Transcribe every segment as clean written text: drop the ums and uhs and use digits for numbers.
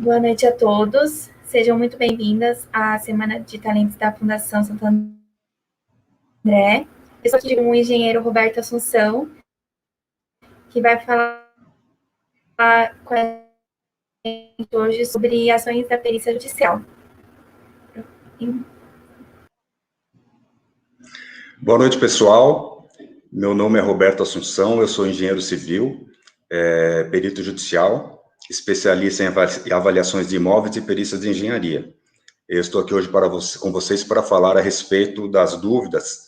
Boa noite a todos. Sejam muito bem-vindas à Semana de Talentos da Fundação Santo André. Eu sou aqui com o engenheiro Roberto Assunção, que vai falar com a gente hoje sobre ações da perícia judicial. Boa noite, pessoal. Meu nome é Roberto Assunção, eu sou engenheiro civil, perito judicial, especialista em avaliações de imóveis e perícias de engenharia. Eu estou aqui hoje com vocês para falar a respeito das dúvidas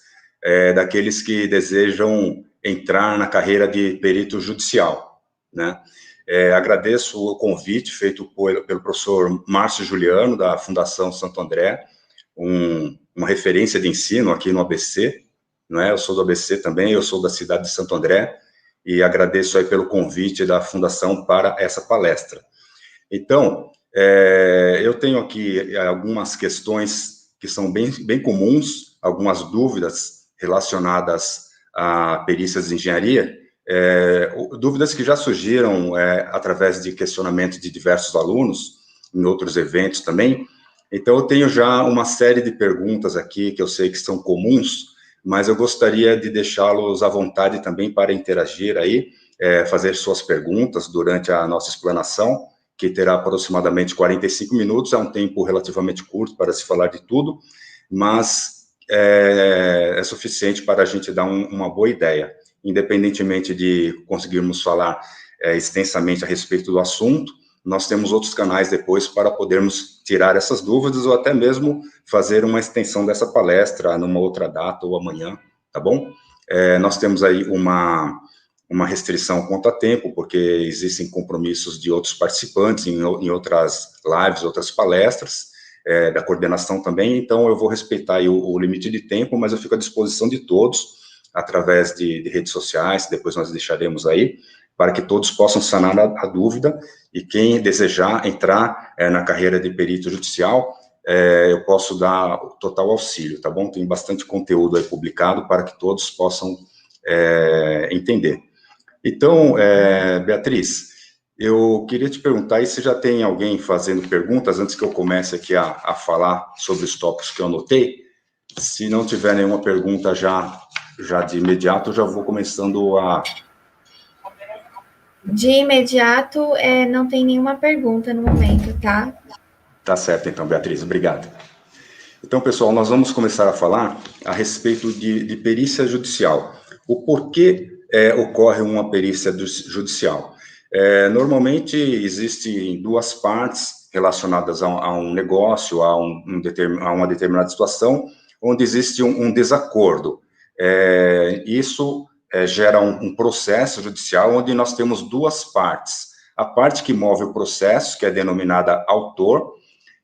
daqueles que desejam entrar na carreira de perito judicial, né? Agradeço o convite feito pelo professor Márcio Juliano, da Fundação Santo André, uma referência de ensino aqui no ABC, não é? Eu sou do ABC também, eu sou da cidade de Santo André, e agradeço aí pelo convite da Fundação para essa palestra. Então, eu tenho aqui algumas questões que são bem comuns, algumas dúvidas relacionadas a perícias de engenharia, dúvidas que já surgiram através de questionamentos de diversos alunos, em outros eventos também. Então, eu tenho já uma série de perguntas aqui que eu sei que são comuns, mas eu gostaria de deixá-los à vontade também para interagir aí, fazer suas perguntas durante a nossa explanação, que terá aproximadamente 45 minutos, é um tempo relativamente curto para se falar de tudo, mas é suficiente para a gente dar uma boa ideia, independentemente de conseguirmos falar extensamente a respeito do assunto. Nós temos outros canais depois para podermos tirar essas dúvidas ou até mesmo fazer uma extensão dessa palestra numa outra data ou amanhã, tá bom? Nós temos aí uma restrição quanto a tempo, porque existem compromissos de outros participantes em outras lives, outras palestras, da coordenação também, então eu vou respeitar aí o limite de tempo, mas eu fico à disposição de todos, através de redes sociais, depois nós deixaremos aí, para que todos possam sanar a dúvida, e quem desejar entrar na carreira de perito judicial, eu posso dar total auxílio, tá bom? Tem bastante conteúdo aí publicado para que todos possam entender. Então, Beatriz, eu queria te perguntar aí se já tem alguém fazendo perguntas, antes que eu comece aqui a falar sobre os tópicos que eu anotei. Se não tiver nenhuma pergunta já de imediato, eu já vou começando a... De imediato, não tem nenhuma pergunta no momento, tá? Tá certo, então, Beatriz, obrigado. Então, pessoal, nós vamos começar a falar a respeito de perícia judicial. O porquê ocorre uma perícia judicial? Normalmente, existem duas partes relacionadas a um negócio, a uma determinada situação, onde existe um desacordo. Isso gera um processo judicial onde nós temos duas partes. A parte que move o processo, que é denominada autor,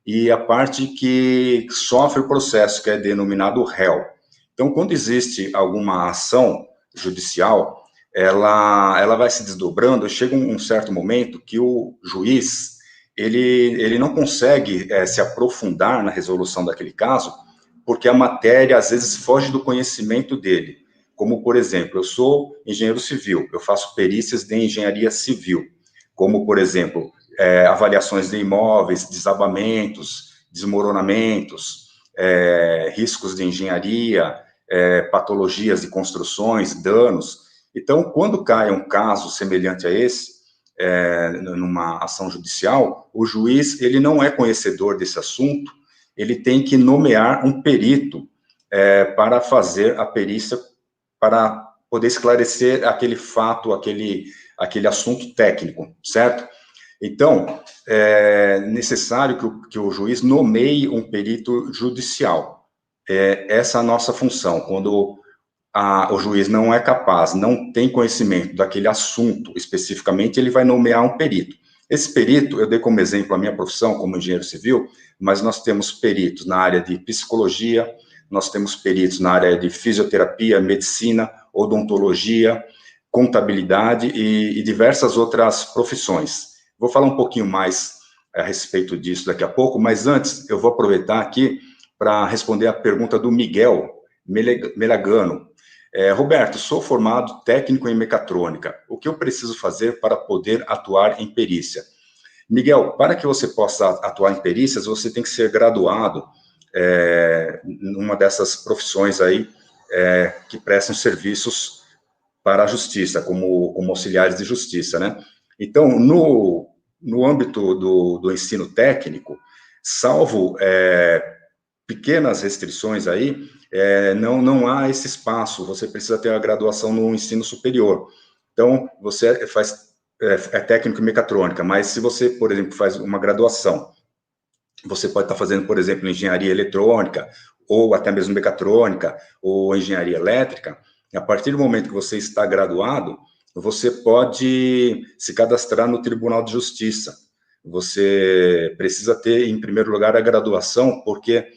e a parte que sofre o processo, que é denominado réu. Então, quando existe alguma ação judicial, ela vai se desdobrando, e chega um certo momento que o juiz, ele não consegue se aprofundar na resolução daquele caso, porque a matéria, às vezes, foge do conhecimento dele. Como, por exemplo, eu sou engenheiro civil, eu faço perícias de engenharia civil, como, por exemplo, avaliações de imóveis, desabamentos, desmoronamentos, riscos de engenharia, patologias de construções, danos. Então, quando cai um caso semelhante a esse, numa ação judicial, o juiz, ele não é conhecedor desse assunto, ele tem que nomear um perito para fazer a perícia, para poder esclarecer aquele fato, aquele assunto técnico, certo? Então, é necessário que o juiz nomeie um perito judicial. Essa é a nossa função. Quando o juiz não é capaz, não tem conhecimento daquele assunto especificamente, ele vai nomear um perito. Esse perito, eu dei como exemplo a minha profissão como engenheiro civil, mas nós temos peritos na área de psicologia, nós temos peritos na área de fisioterapia, medicina, odontologia, contabilidade e diversas outras profissões. Vou falar um pouquinho mais a respeito disso daqui a pouco, mas antes eu vou aproveitar aqui para responder a pergunta do Miguel Melagano. Roberto, sou formado técnico em mecatrônica. O que eu preciso fazer para poder atuar em perícia? Miguel, para que você possa atuar em perícias, você tem que ser graduado numa dessas profissões aí que prestam serviços para a justiça, como auxiliares de justiça, né? Então, no âmbito do ensino técnico, salvo pequenas restrições aí, não há esse espaço, você precisa ter a graduação no ensino superior. Então, você é técnico em mecatrônica, mas se você, por exemplo, faz uma graduação, você pode estar fazendo, por exemplo, engenharia eletrônica, ou até mesmo mecatrônica, ou engenharia elétrica, a partir do momento que você está graduado, você pode se cadastrar no Tribunal de Justiça. Você precisa ter, em primeiro lugar, a graduação, porque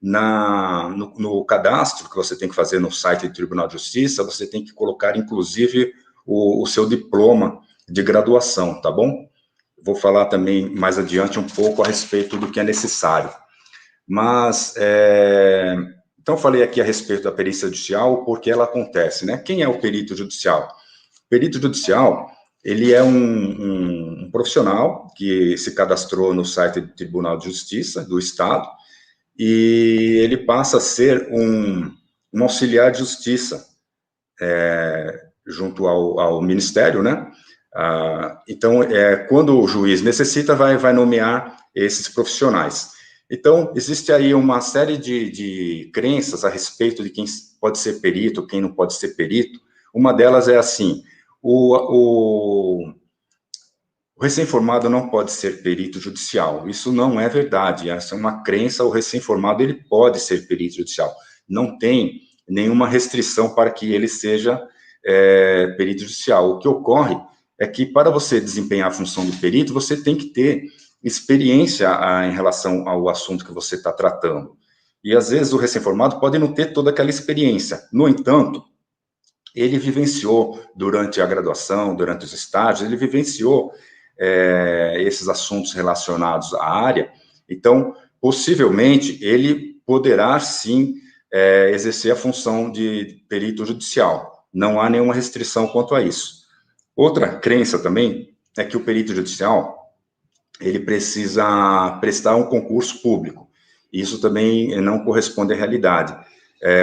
no cadastro que você tem que fazer no site do Tribunal de Justiça, você tem que colocar, inclusive, o seu diploma de graduação, tá bom? Vou falar também mais adiante um pouco a respeito do que é necessário. Mas, então, falei aqui a respeito da perícia judicial, porque ela acontece, né? Quem é o perito judicial? O perito judicial, ele é um profissional que se cadastrou no site do Tribunal de Justiça do Estado, e ele passa a ser um auxiliar de justiça, junto ao Ministério, né? Então, quando o juiz necessita, vai nomear esses profissionais. Então, existe aí uma série de crenças a respeito de quem pode ser perito, quem não pode ser perito. Uma delas é assim, o recém-formado não pode ser perito judicial. Isso não é verdade, essa é uma crença, o recém-formado ele pode ser perito judicial. Não tem nenhuma restrição para que ele seja perito judicial. O que ocorre é que, para você desempenhar a função do perito, você tem que ter experiência em relação ao assunto que você está tratando. E, às vezes, o recém-formado pode não ter toda aquela experiência. No entanto, ele vivenciou, durante a graduação, durante os estágios, ele vivenciou esses assuntos relacionados à área. Então, possivelmente, ele poderá, sim, exercer a função de perito judicial. Não há nenhuma restrição quanto a isso. Outra crença também é que o perito judicial ele precisa prestar um concurso público. Isso também não corresponde à realidade.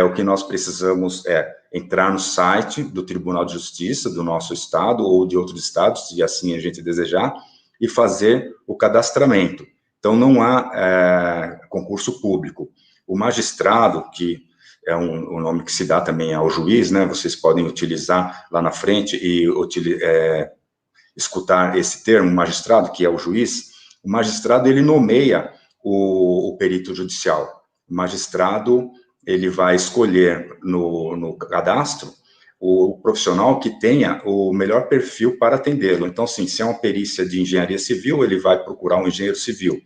O que nós precisamos é entrar no site do Tribunal de Justiça do nosso estado ou de outros estados, se assim a gente desejar, e fazer o cadastramento. Então, não há concurso público. O magistrado, que é um nome que se dá também ao juiz, né? Vocês podem utilizar lá na frente e escutar esse termo, magistrado, que é o juiz. O magistrado, ele nomeia o perito judicial. O magistrado, ele vai escolher no cadastro o profissional que tenha o melhor perfil para atendê-lo. Então, assim, se é uma perícia de engenharia civil, ele vai procurar um engenheiro civil.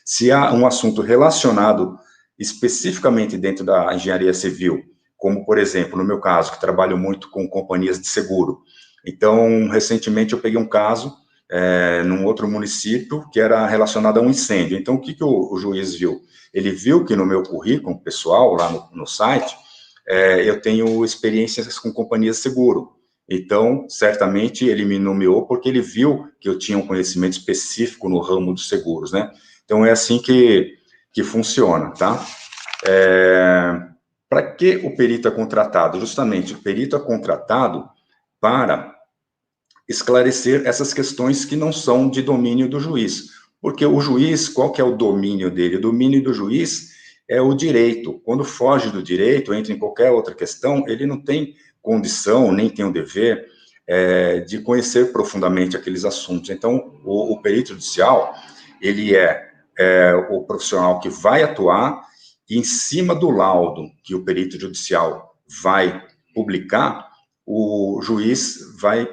Se há um assunto relacionado especificamente dentro da engenharia civil, como, por exemplo, no meu caso, que trabalho muito com companhias de seguro. Então, recentemente eu peguei um caso num outro município que era relacionado a um incêndio. Então, o que o juiz viu? Ele viu que no meu currículo pessoal, lá no site, eu tenho experiências com companhias de seguro. Então, certamente, ele me nomeou porque ele viu que eu tinha um conhecimento específico no ramo dos seguros, né? Então, é assim que funciona, tá? Para que o perito é contratado? Justamente, o perito é contratado para esclarecer essas questões que não são de domínio do juiz. Porque o juiz, qual que é o domínio dele? O domínio do juiz é o direito. Quando foge do direito, entra em qualquer outra questão, ele não tem condição, nem tem o dever de conhecer profundamente aqueles assuntos. Então, o perito judicial, ele é o profissional que vai atuar e, em cima do laudo que o perito judicial vai publicar, o juiz vai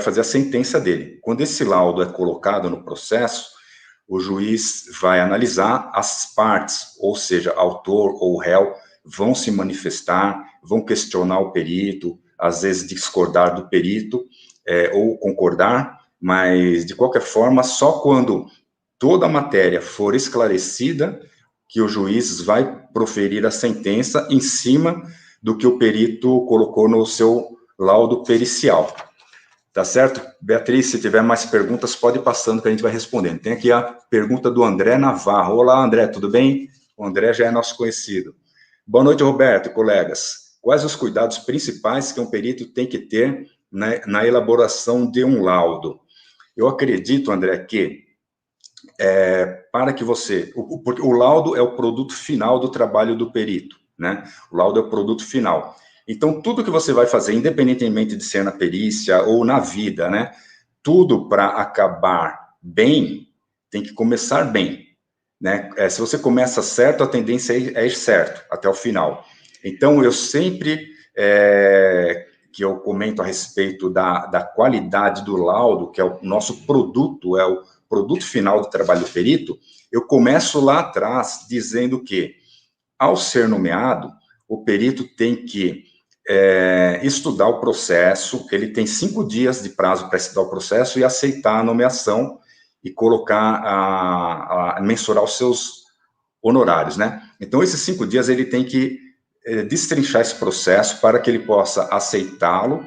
fazer a sentença dele. Quando esse laudo é colocado no processo, o juiz vai analisar as partes, ou seja, autor ou réu, vão se manifestar, vão questionar o perito, às vezes discordar do perito, ou concordar, mas, de qualquer forma, só quando toda a matéria for esclarecida, que o juiz vai proferir a sentença em cima do que o perito colocou no seu laudo pericial. Tá certo? Beatriz, se tiver mais perguntas, pode ir passando que a gente vai respondendo. Tem aqui a pergunta do André Navarro. Olá, André, tudo bem? O André já é nosso conhecido. Boa noite, Roberto, colegas. Quais os cuidados principais que um perito tem que ter na elaboração de um laudo? Eu acredito, André, que para que você... Porque o laudo é o produto final do trabalho do perito, né? O laudo é o produto final. Então, tudo que você vai fazer, independentemente de ser na perícia ou na vida, né? Tudo para acabar bem, tem que começar bem, né? Se você começa certo, a tendência é ir certo, até o final. Então, eu sempre, que eu comento a respeito da qualidade do laudo, que é o nosso produto, é o produto final do trabalho do perito, eu começo lá atrás dizendo que, ao ser nomeado, o perito tem que estudar o processo, ele tem 5 dias de prazo para estudar o processo e aceitar a nomeação e colocar, mensurar os seus honorários, né? Então, esses 5 dias ele tem que destrinchar esse processo para que ele possa aceitá-lo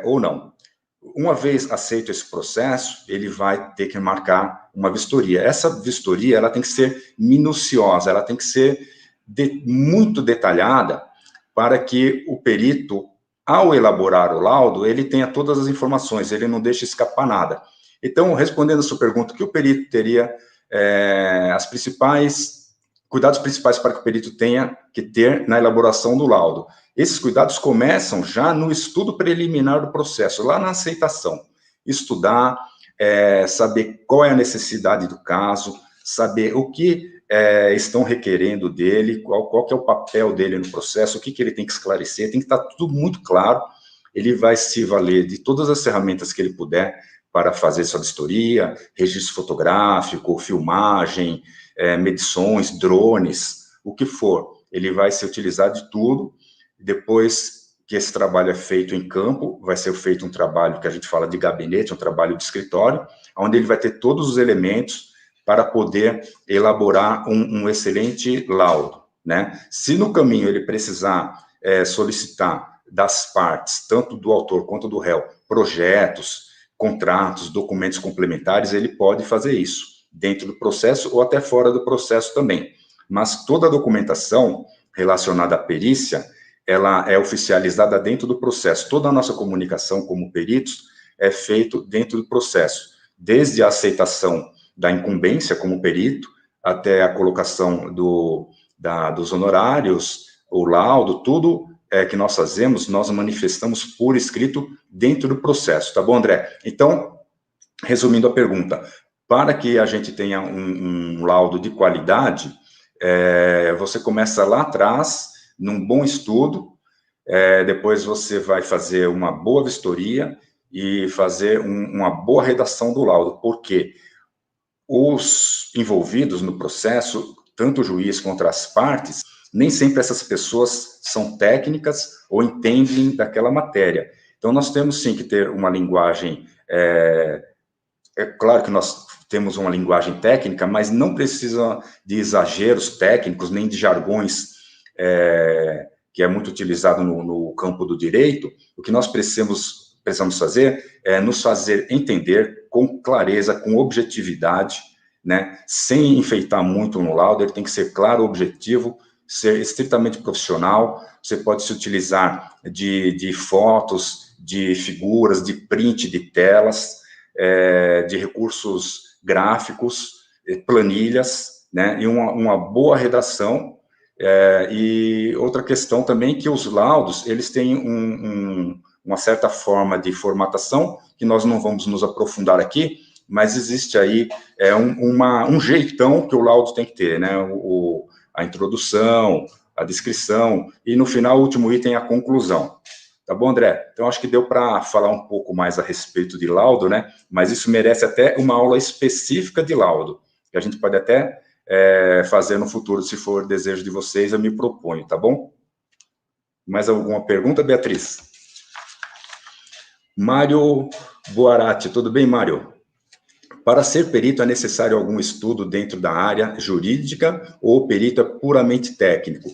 ou não. Uma vez aceito esse processo, ele vai ter que marcar uma vistoria. Essa vistoria, ela tem que ser minuciosa, ela tem que ser muito detalhada, para que o perito, ao elaborar o laudo, ele tenha todas as informações, ele não deixe escapar nada. Então, respondendo a sua pergunta, o que o perito teria, cuidados principais para que o perito tenha que ter na elaboração do laudo? Esses cuidados começam já no estudo preliminar do processo, lá na aceitação. Estudar, saber qual é a necessidade do caso, saber o que estão requerendo dele, qual que é o papel dele no processo, o que ele tem que esclarecer, tem que estar tudo muito claro. Ele vai se valer de todas as ferramentas que ele puder para fazer sua vistoria, registro fotográfico, filmagem, medições, drones, o que for. Ele vai se utilizar de tudo. Depois que esse trabalho é feito em campo, vai ser feito um trabalho que a gente fala de gabinete, um trabalho de escritório, onde ele vai ter todos os elementos para poder elaborar um excelente laudo, né? Se no caminho ele precisar solicitar das partes, tanto do autor quanto do réu, projetos, contratos, documentos complementares, ele pode fazer isso, dentro do processo ou até fora do processo também. Mas toda a documentação relacionada à perícia, ela é oficializada dentro do processo. Toda a nossa comunicação como peritos é feito dentro do processo, desde a aceitação da incumbência como perito, até a colocação dos honorários, o laudo, tudo que nós fazemos, nós manifestamos por escrito dentro do processo, tá bom, André? Então, resumindo a pergunta, para que a gente tenha um laudo de qualidade, você começa lá atrás, num bom estudo, depois você vai fazer uma boa vistoria e fazer uma boa redação do laudo, porque os envolvidos no processo, tanto o juiz quanto as partes, nem sempre essas pessoas são técnicas ou entendem daquela matéria. Então, nós temos, sim, que ter uma linguagem... É claro que nós temos uma linguagem técnica, mas não precisa de exageros técnicos, nem de jargões que é muito utilizado no campo do direito. O que nós precisamos fazer é nos fazer entender com clareza, com objetividade, né, sem enfeitar muito no laudo. Ele tem que ser claro, objetivo, ser estritamente profissional. Você pode se utilizar de fotos, de figuras, de print de telas, de recursos gráficos, planilhas, né, e uma boa redação. E outra questão também, que os laudos, eles têm uma certa forma de formatação, que nós não vamos nos aprofundar aqui, mas existe aí um jeitão que o laudo tem que ter, né? A introdução, a descrição, e no final, o último item é a conclusão. Tá bom, André? Então, acho que deu para falar um pouco mais a respeito de laudo, né? Mas isso merece até uma aula específica de laudo, que a gente pode até fazer no futuro, se for desejo de vocês, eu me proponho, tá bom? Mais alguma pergunta, Beatriz? Mário Boarati, tudo bem, Mário? Para ser perito, é necessário algum estudo dentro da área jurídica ou o perito é puramente técnico?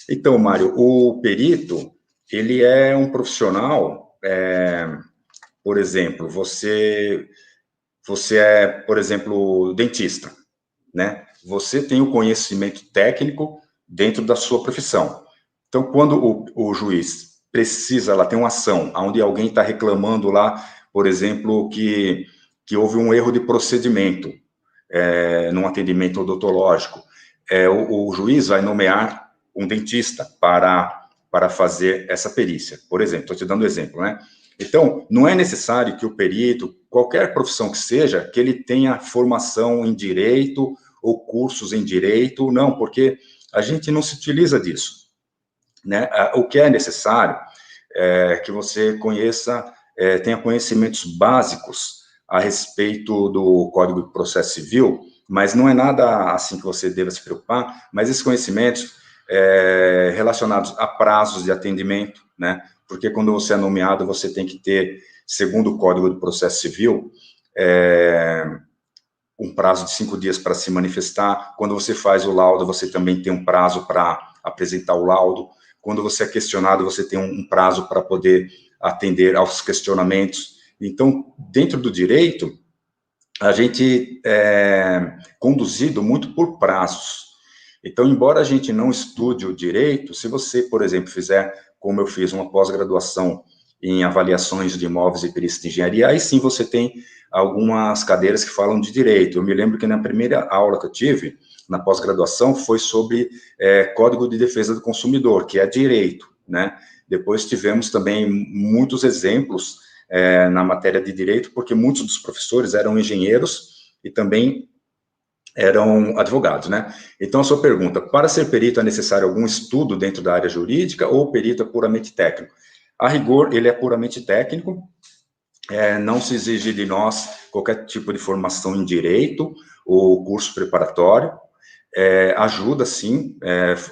Então, Mário, o perito, ele é um profissional por exemplo, você é, por exemplo, dentista, né? Você tem o conhecimento técnico dentro da sua profissão. Então, quando o juiz precisa, lá tem uma ação, onde alguém está reclamando lá, por exemplo, que houve um erro de procedimento num atendimento odontológico, o juiz vai nomear um dentista para fazer essa perícia. Por exemplo, estou te dando um exemplo, né? Então, não é necessário que o perito, qualquer profissão que seja, que ele tenha formação em direito ou cursos em direito, não, porque a gente não se utiliza disso, né? O que é necessário é que você tenha conhecimentos básicos a respeito do Código de Processo Civil, mas não é nada assim que você deva se preocupar, mas esses conhecimentos relacionados a prazos de atendimento, né? Porque quando você é nomeado, você tem que ter, segundo o Código de Processo Civil, um prazo de 5 dias para se manifestar. Quando você faz o laudo, você também tem um prazo para apresentar o laudo. Quando você é questionado, você tem um prazo para poder atender aos questionamentos. Então, dentro do direito, a gente é conduzido muito por prazos. Então, embora a gente não estude o direito, se você, por exemplo, fizer, como eu fiz, uma pós-graduação em avaliações de imóveis e perícia de engenharia, aí sim você tem algumas cadeiras que falam de direito. Eu me lembro que na primeira aula que eu tive, na pós-graduação, foi sobre Código de Defesa do Consumidor, que é direito, né? Depois tivemos também muitos exemplos na matéria de direito, porque muitos dos professores eram engenheiros e também eram advogados, né? Então, a sua pergunta, para ser perito é necessário algum estudo dentro da área jurídica ou o perito é puramente técnico? A rigor, ele é puramente técnico, não se exige de nós qualquer tipo de formação em direito ou curso preparatório, ajuda, sim,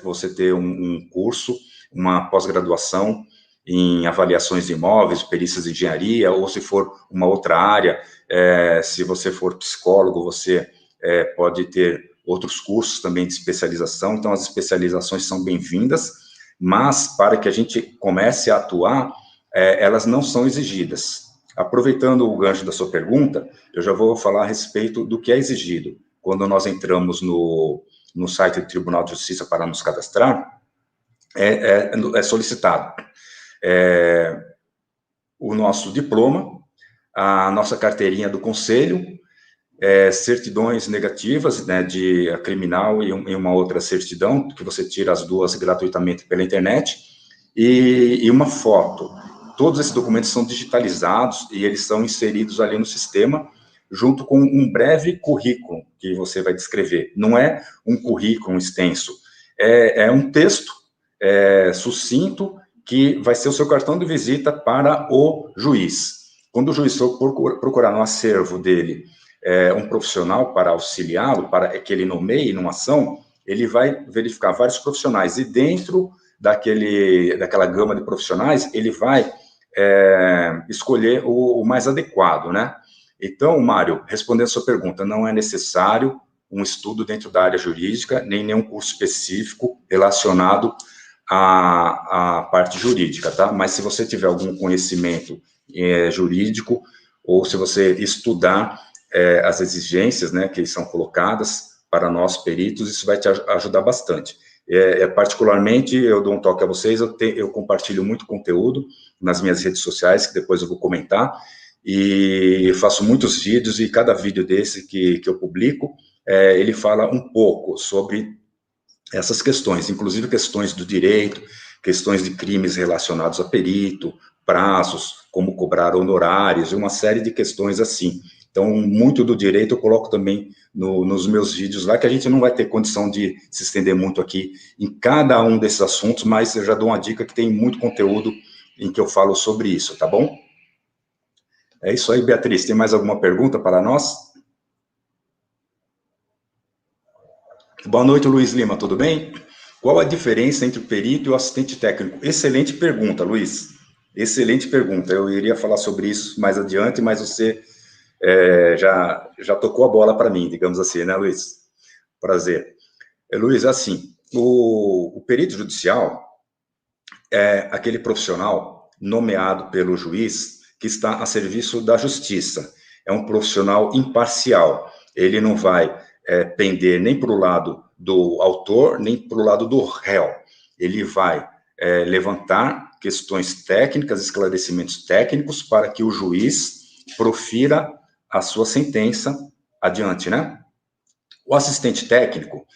você ter um curso, uma pós-graduação em avaliações de imóveis, perícias de engenharia, ou se for uma outra área, se você for psicólogo, você pode ter outros cursos também de especialização, então as especializações são bem-vindas, mas para que a gente comece a atuar, elas não são exigidas. Aproveitando o gancho da sua pergunta, eu já vou falar a respeito do que é exigido. Quando nós entramos no site do Tribunal de Justiça para nos cadastrar, é solicitado o nosso diploma, a nossa carteirinha do conselho, certidões negativas, né, de criminal e uma outra certidão, que você tira as duas gratuitamente pela internet, e uma foto. Todos esses documentos são digitalizados e eles são inseridos ali no sistema, junto com um breve currículo que você vai descrever. Não é um currículo extenso, é um texto sucinto que vai ser o seu cartão de visita para o juiz. Quando o juiz for procurar no acervo dele um profissional para auxiliá-lo, para que ele nomeie numa ação, ele vai verificar vários profissionais e dentro daquela gama de profissionais, ele vai escolher o mais adequado, né? Então, Mário, respondendo a sua pergunta, não é necessário um estudo dentro da área jurídica, nem nenhum curso específico relacionado à parte jurídica, tá? Mas se você tiver algum conhecimento jurídico, ou se você estudar as exigências, né, que são colocadas para nós peritos, isso vai te ajudar bastante. Particularmente, eu dou um toque a vocês, eu compartilho muito conteúdo nas minhas redes sociais, que depois eu vou comentar, e faço muitos vídeos, e cada vídeo desse que eu publico, ele fala um pouco sobre essas questões, inclusive questões do direito, questões de crimes relacionados a perito, prazos, como cobrar honorários, e uma série de questões assim. Então, muito do direito eu coloco também nos meus vídeos lá, que a gente não vai ter condição de se estender muito aqui em cada um desses assuntos, mas eu já dou uma dica que tem muito conteúdo em que eu falo sobre isso, tá bom? É isso aí, Beatriz. Tem mais alguma pergunta para nós? Boa noite, Luiz Lima, tudo bem? Qual a diferença entre o perito e o assistente técnico? Excelente pergunta, Luiz. Excelente pergunta. Eu iria falar sobre isso mais adiante, mas você já tocou a bola para mim, digamos assim, né, Luiz? Prazer. Luiz, assim, o perito judicial é aquele profissional nomeado pelo juiz que está a serviço da justiça. É um profissional imparcial. Ele não vai pender nem para o lado do autor, nem para o lado do réu. Ele vai levantar questões técnicas, esclarecimentos técnicos, para que o juiz profira a sua sentença adiante, né? O assistente técnico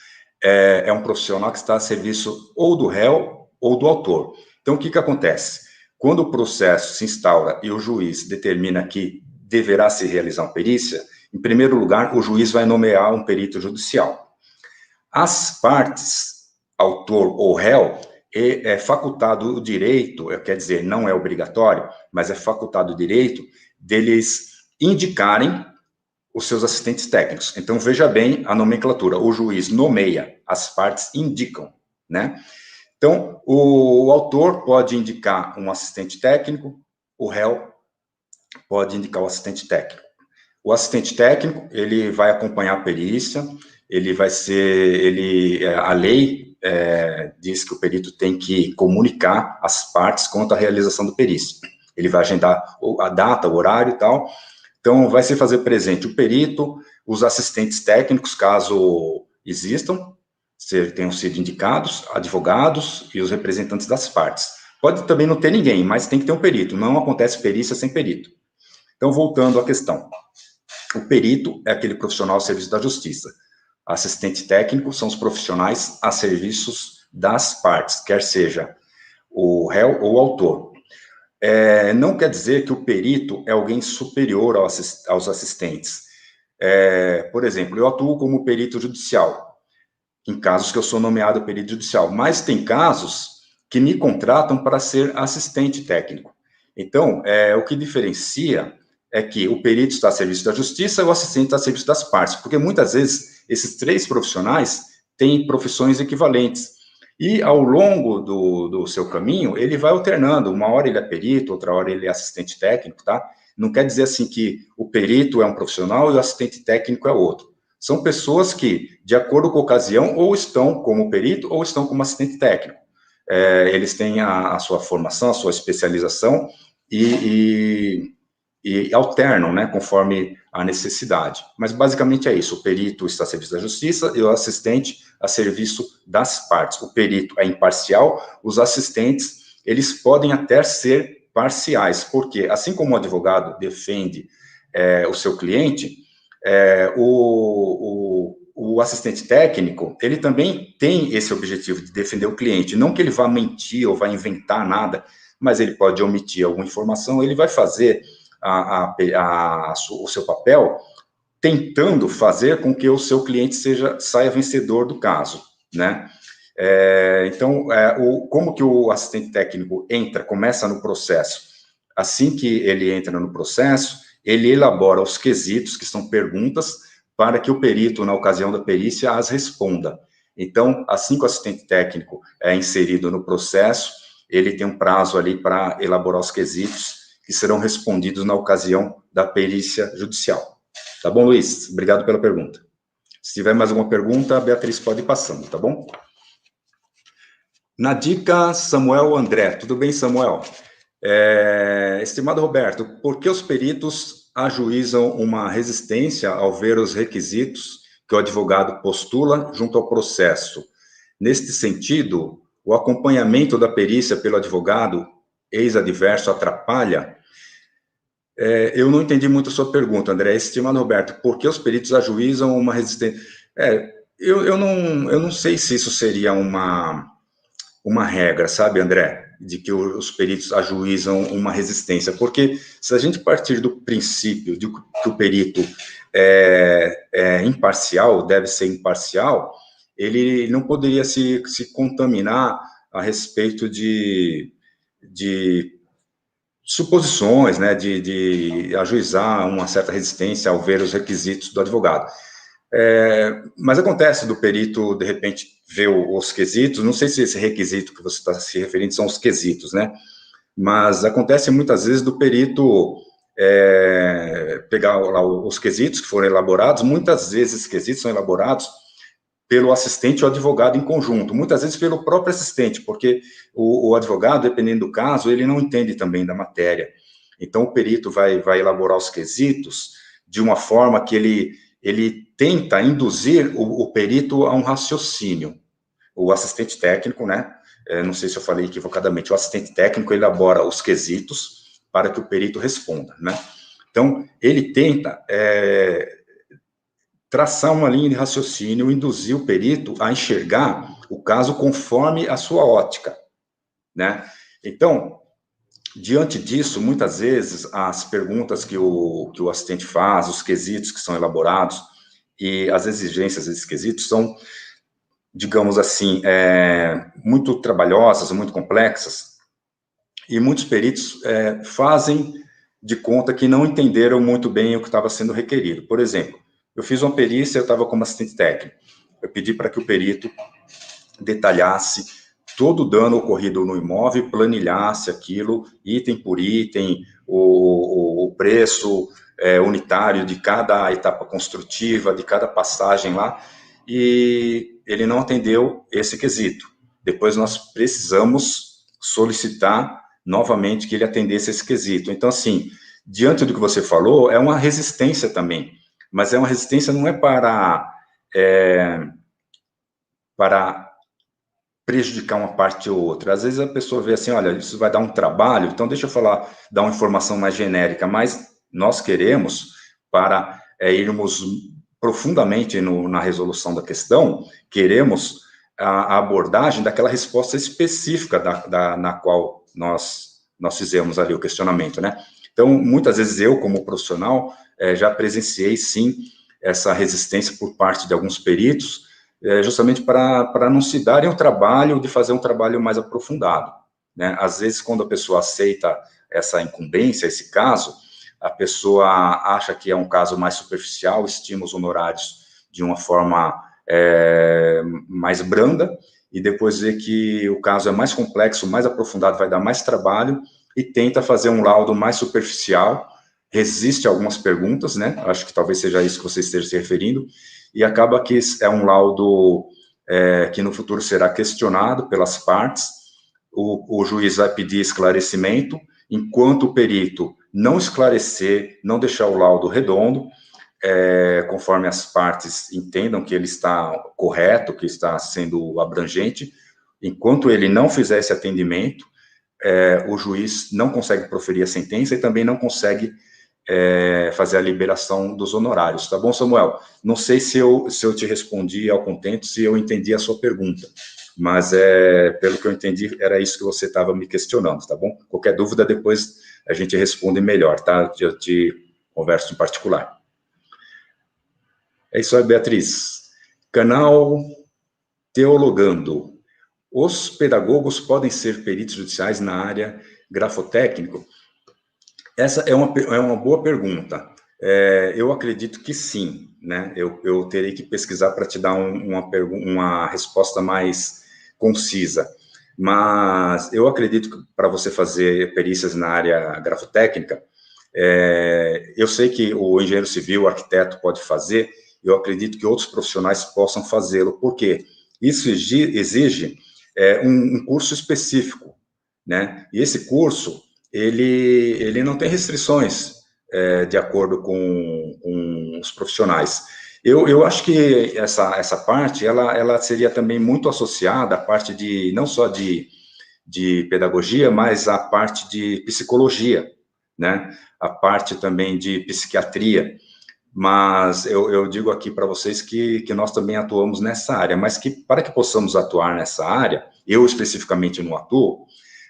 é um profissional que está a serviço ou do réu ou do autor. Então, o que acontece? Quando o processo se instaura e o juiz determina que deverá se realizar uma perícia, em primeiro lugar, o juiz vai nomear um perito judicial. As partes, autor ou réu, é facultado o direito, quer dizer, não é obrigatório, mas é facultado o direito deles indicarem os seus assistentes técnicos. Então, veja bem a nomenclatura. O juiz nomeia, as partes indicam, né? Então, o autor pode indicar um assistente técnico, o réu pode indicar o assistente técnico. O assistente técnico, ele vai acompanhar a perícia, ele vai ser, a lei diz que o perito tem que comunicar as partes quanto à realização da perícia. Ele vai agendar a data, o horário e tal. Então, vai se fazer presente o perito, os assistentes técnicos, caso existam, tenham sido indicados, advogados e os representantes das partes. Pode também não ter ninguém, mas tem que ter um perito. Não acontece perícia sem perito. Então, voltando à questão. O perito é aquele profissional ao serviço da justiça. Assistente técnico são os profissionais a serviços das partes, quer seja o réu ou o autor. Não quer dizer que o perito é alguém superior aos assistentes. Por exemplo, eu atuo como perito judicial, em casos que eu sou nomeado perito judicial, mas tem casos que me contratam para ser assistente técnico. Então, o que diferencia é que o perito está a serviço da justiça e o assistente está a serviço das partes, porque muitas vezes esses três profissionais têm profissões equivalentes. E ao longo do seu caminho, ele vai alternando. Uma hora ele é perito, outra hora ele é assistente técnico, tá? Não quer dizer assim que o perito é um profissional e o assistente técnico é outro. São pessoas que, de acordo com a ocasião, ou estão como perito ou estão como assistente técnico. Eles têm a sua formação, a sua especialização e alternam, né, conforme a necessidade. Mas, basicamente, é isso. O perito está a serviço da justiça e o assistente a serviço das partes. O perito é imparcial, os assistentes, eles podem até ser parciais, porque, assim como o advogado defende o seu cliente, o assistente técnico, ele também tem esse objetivo de defender o cliente. Não que ele vá mentir ou vá inventar nada, mas ele pode omitir alguma informação, ele vai fazer o seu papel tentando fazer com que o seu cliente saia vencedor do caso, né? Então, como que o assistente técnico começa no processo? Assim que ele entra no processo, ele elabora os quesitos, que são perguntas, para que o perito, na ocasião da perícia, as responda. Então, assim que o assistente técnico é inserido no processo, ele tem um prazo ali para elaborar os quesitos, que serão respondidos na ocasião da perícia judicial. Tá bom, Luiz? Obrigado pela pergunta. Se tiver mais alguma pergunta, a Beatriz pode ir passando, tá bom? Na dica, Samuel André. Tudo bem, Samuel? Estimado Roberto, por que os peritos ajuizam uma resistência ao ver os requisitos que o advogado postula junto ao processo? Neste sentido, o acompanhamento da perícia pelo advogado ex-adverso atrapalha? Eu não entendi muito a sua pergunta, André. Estimado Roberto, por que os peritos ajuizam uma resistência? Eu não sei se isso seria uma regra, sabe, André, de que os peritos ajuizam uma resistência, porque se a gente partir do princípio de que o perito é imparcial, deve ser imparcial, ele não poderia se contaminar a respeito de suposições, né, de ajuizar uma certa resistência ao ver os requisitos do advogado. Mas acontece do perito, de repente, ver os quesitos, não sei se esse requisito que você está se referindo são os quesitos, né, mas acontece muitas vezes do perito pegar lá os quesitos que foram elaborados, muitas vezes esses quesitos são elaborados pelo assistente ou advogado em conjunto, muitas vezes pelo próprio assistente, porque o advogado, dependendo do caso, ele não entende também da matéria. Então, o perito vai elaborar os quesitos de uma forma que ele tenta induzir o perito a um raciocínio. O assistente técnico, né, não sei se eu falei equivocadamente, o assistente técnico elabora os quesitos para que o perito responda, né? Então, ele tenta traçar uma linha de raciocínio, induzir o perito a enxergar o caso conforme a sua ótica, né? Então, diante disso, muitas vezes, as perguntas que o assistente faz, os quesitos que são elaborados e as exigências desses quesitos são, digamos assim, muito trabalhosas, muito complexas, e muitos peritos fazem de conta que não entenderam muito bem o que estava sendo requerido. Por exemplo, eu fiz uma perícia, eu estava como assistente técnico, eu pedi para que o perito detalhasse todo o dano ocorrido no imóvel, planilhasse aquilo, item por item, o preço unitário de cada etapa construtiva, de cada passagem lá, e ele não atendeu esse quesito. Depois nós precisamos solicitar novamente que ele atendesse esse quesito. Então, assim, diante do que você falou, é uma resistência também, mas é uma resistência não é para prejudicar uma parte ou outra. Às vezes a pessoa vê assim, olha, isso vai dar um trabalho, então deixa eu dar uma informação mais genérica, mas nós queremos, para irmos profundamente na resolução da questão, queremos a abordagem daquela resposta específica na qual nós fizemos ali o questionamento, né? Então, muitas vezes eu, como profissional, já presenciei, sim, essa resistência por parte de alguns peritos, justamente para não se darem o trabalho de fazer um trabalho mais aprofundado, né? Às vezes, quando a pessoa aceita essa incumbência, esse caso, a pessoa acha que é um caso mais superficial, estima os honorários de uma forma mais branda, e depois vê que o caso é mais complexo, mais aprofundado, vai dar mais trabalho, e tenta fazer um laudo mais superficial, resiste a algumas perguntas, né? Acho que talvez seja isso que você esteja se referindo, e acaba que é um laudo que no futuro será questionado pelas partes, o juiz vai pedir esclarecimento, enquanto o perito não esclarecer, não deixar o laudo redondo, conforme as partes entendam que ele está correto, que está sendo abrangente, enquanto ele não fizer esse atendimento, o juiz não consegue proferir a sentença e também não consegue fazer a liberação dos honorários, tá bom, Samuel? Não sei se eu te respondi ao contento, se eu entendi a sua pergunta, mas pelo que eu entendi, era isso que você estava me questionando, tá bom? Qualquer dúvida, depois a gente responde melhor, tá? Eu te converso em particular. É isso aí, Beatriz. Canal Teologando. Os pedagogos podem ser peritos judiciais na área grafotécnico? Essa é uma boa pergunta. Eu acredito que sim, né? Eu terei que pesquisar para te dar uma resposta mais concisa. Mas eu acredito que para você fazer perícias na área grafotécnica, eu sei que o engenheiro civil, o arquiteto pode fazer, eu acredito que outros profissionais possam fazê-lo, porque isso exige um curso específico, né? E esse curso, ele não tem restrições de acordo com os profissionais. Eu acho que essa parte, ela seria também muito associada à parte não só de pedagogia, mas à parte de psicologia, né? A parte também de psiquiatria. Mas eu digo aqui para vocês que nós também atuamos nessa área, mas que para que possamos atuar nessa área, eu especificamente não atuo,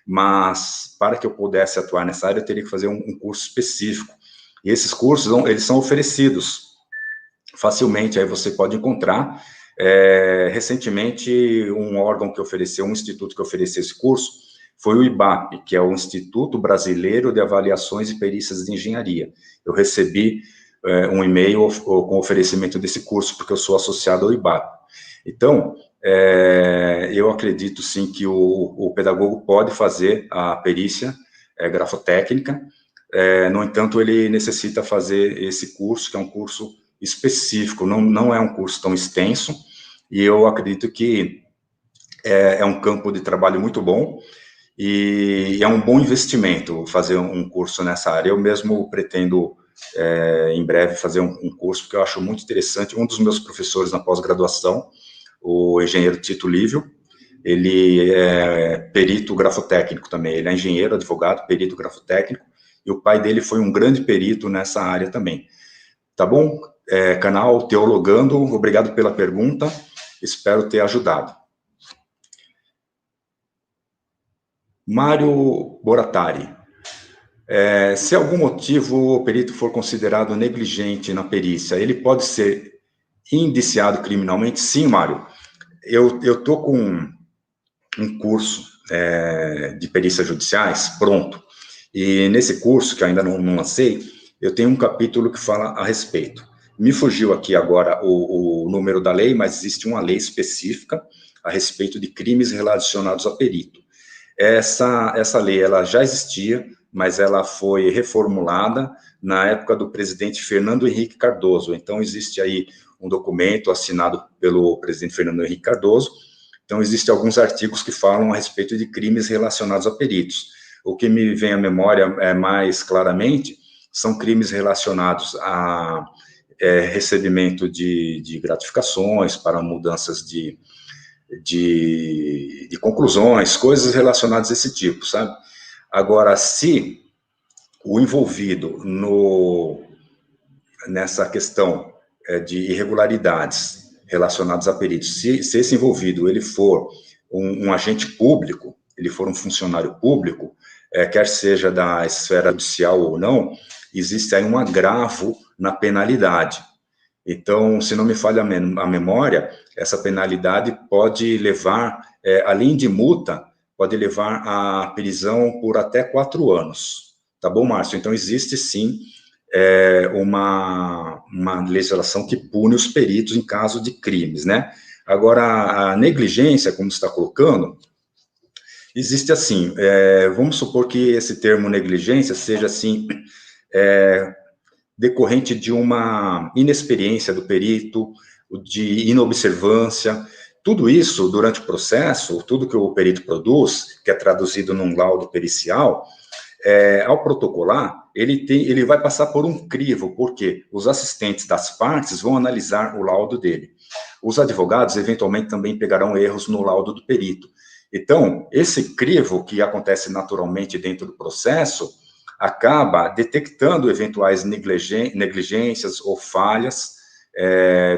mas para que eu pudesse atuar nessa área, eu teria que fazer um curso específico. E esses cursos, eles são oferecidos facilmente, aí você pode encontrar. Recentemente, um órgão que ofereceu, um instituto que ofereceu esse curso, foi o IBAP, que é o Instituto Brasileiro de Avaliações e Perícias de Engenharia. Eu recebi um e-mail com oferecimento desse curso, porque eu sou associado ao IBAP. Então, eu acredito, sim, que o pedagogo pode fazer a perícia grafotécnica, no entanto, ele necessita fazer esse curso, que é um curso específico, não é um curso tão extenso, e eu acredito que é um campo de trabalho muito bom, e é um bom investimento fazer um curso nessa área. Eu mesmo pretendo, em breve, fazer um curso, porque eu acho muito interessante. Um dos meus professores na pós-graduação, o engenheiro Tito Lívio, ele é perito grafotécnico também, ele é engenheiro, advogado, perito grafotécnico, e o pai dele foi um grande perito nessa área também. Tá bom? Canal Teologando, obrigado pela pergunta, espero ter ajudado. Mário Boratari, se algum motivo o perito for considerado negligente na perícia, ele pode ser indiciado criminalmente? Sim, Mário. Eu estou com um curso de perícias judiciais pronto, e nesse curso, que ainda não lancei, eu tenho um capítulo que fala a respeito. Me fugiu aqui agora o número da lei, mas existe uma lei específica a respeito de crimes relacionados a perito. Essa lei, ela já existia, mas ela foi reformulada na época do presidente Fernando Henrique Cardoso. Então, existe aí um documento assinado pelo presidente Fernando Henrique Cardoso. Então, existem alguns artigos que falam a respeito de crimes relacionados a peritos. O que me vem à memória mais claramente são crimes relacionados a recebimento de gratificações para mudanças de conclusões, coisas relacionadas a esse tipo, sabe? Agora, se o envolvido nessa questão de irregularidades relacionadas a peritos, se esse envolvido ele for um agente público, ele for um funcionário público, quer seja da esfera judicial ou não, existe aí um agravo na penalidade. Então, se não me falha a memória, essa penalidade pode levar, além de multa, pode levar à prisão por até 4 anos. Tá bom, Márcio? Então, existe sim uma legislação que pune os peritos em caso de crimes, né? Agora, a negligência, como você está colocando, existe assim, vamos supor que esse termo negligência seja assim, decorrente de uma inexperiência do perito, de inobservância, tudo isso, durante o processo, tudo que o perito produz, que é traduzido num laudo pericial, ao protocolar, ele vai passar por um crivo, porque os assistentes das partes vão analisar o laudo dele. Os advogados, eventualmente, também pegarão erros no laudo do perito. Então, esse crivo, que acontece naturalmente dentro do processo, acaba detectando eventuais negligências ou falhas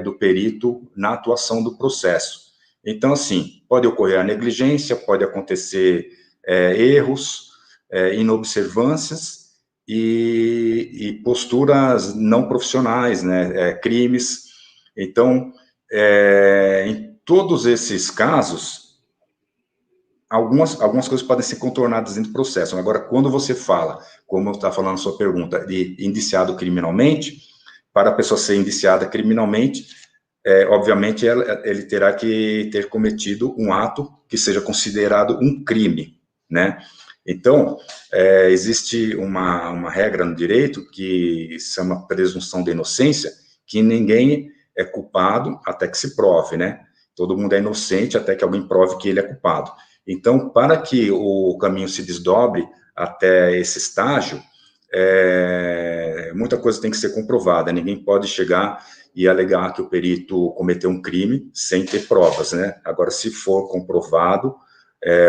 do perito na atuação do processo. Então, assim, pode ocorrer a negligência, pode acontecer erros, inobservâncias e posturas não profissionais, né, crimes. Então, em todos esses casos, algumas coisas podem ser contornadas dentro do processo. Agora, quando você fala, como está falando na sua pergunta, de indiciado criminalmente, para a pessoa ser indiciada criminalmente, obviamente ele terá que ter cometido um ato que seja considerado um crime, né? Então, existe uma regra no direito que se chama presunção de inocência, que ninguém é culpado até que se prove, né? Todo mundo é inocente até que alguém prove que ele é culpado. Então, para que o caminho se desdobre até esse estágio, muita coisa tem que ser comprovada. Ninguém pode chegar e alegar que o perito cometeu um crime sem ter provas, né? Agora, se for comprovado